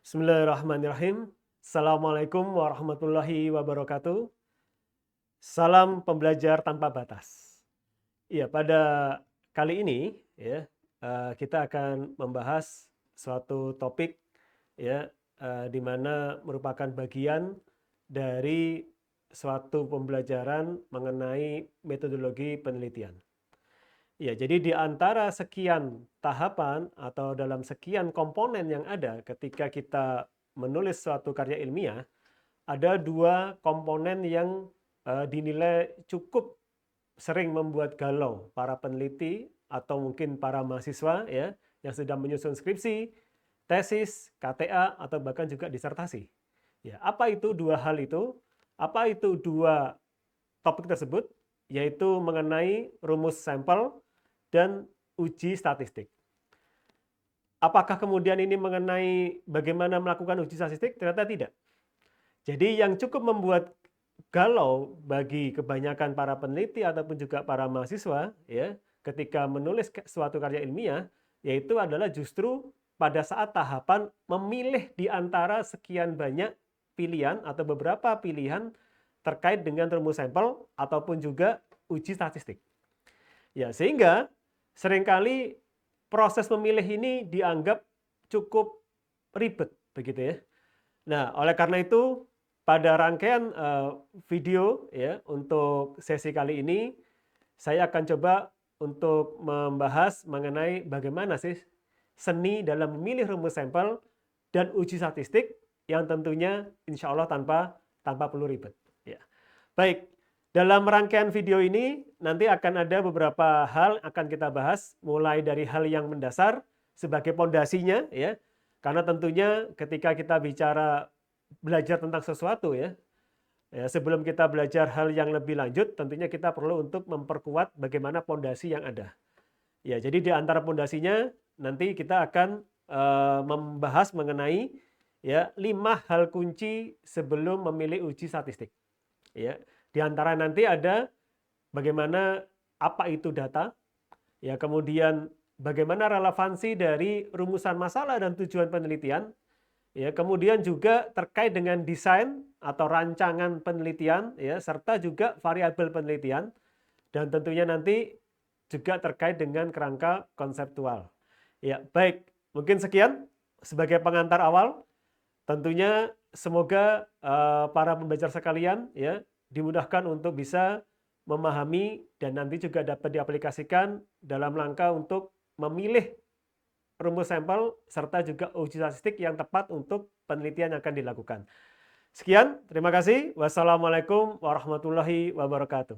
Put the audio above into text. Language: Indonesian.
Bismillahirrahmanirrahim. Assalamualaikum warahmatullahi wabarakatuh. Salam pembelajar tanpa batas. Iya, pada kali ini ya, kita akan membahas suatu topik ya, di mana merupakan bagian dari suatu pembelajaran mengenai metodologi penelitian. Ya, jadi di antara sekian tahapan atau dalam sekian komponen yang ada ketika kita menulis suatu karya ilmiah, ada dua komponen yang dinilai cukup sering membuat galau para peneliti atau mungkin para mahasiswa ya yang sedang menyusun skripsi, tesis, KTA atau bahkan juga disertasi. Ya, apa itu dua hal itu? Apa itu dua topik tersebut? Yaitu mengenai rumus sampel dan uji statistik. Apakah kemudian ini mengenai bagaimana melakukan uji statistik? Ternyata tidak. Jadi yang cukup membuat galau bagi kebanyakan para peneliti ataupun juga para mahasiswa ya, ketika menulis suatu karya ilmiah, yaitu adalah justru pada saat tahapan memilih di antara sekian banyak pilihan atau beberapa pilihan terkait dengan rumus sampel ataupun juga uji statistik. Ya, sehingga seringkali proses memilih ini dianggap cukup ribet begitu ya. Nah, oleh karena itu pada rangkaian video ya untuk sesi kali ini saya akan coba untuk membahas mengenai bagaimana sih seni dalam memilih rumus sampel dan uji statistik yang tentunya insya Allah tanpa perlu ribet. Ya. Baik, dalam rangkaian video ini nanti akan ada beberapa hal akan kita bahas, mulai dari hal yang mendasar sebagai pondasinya ya. Karena tentunya ketika kita bicara belajar tentang sesuatu ya, sebelum kita belajar hal yang lebih lanjut, tentunya kita perlu untuk memperkuat bagaimana pondasi yang ada. Ya, jadi di antara pondasinya nanti kita akan membahas mengenai ya 5 hal kunci sebelum memilih uji statistik. Ya, di antara nanti ada bagaimana apa itu data, ya kemudian bagaimana relevansi dari rumusan masalah dan tujuan penelitian, ya kemudian juga terkait dengan desain atau rancangan penelitian, ya serta juga variabel penelitian, dan tentunya nanti juga terkait dengan kerangka konseptual. Ya baik, mungkin sekian sebagai pengantar awal. Tentunya semoga para pembelajar sekalian ya dimudahkan untuk bisa memahami dan nanti juga dapat diaplikasikan dalam rangka untuk memilih rumus sampel serta juga uji statistik yang tepat untuk penelitian yang akan dilakukan. Sekian, terima kasih. Wassalamualaikum warahmatullahi wabarakatuh.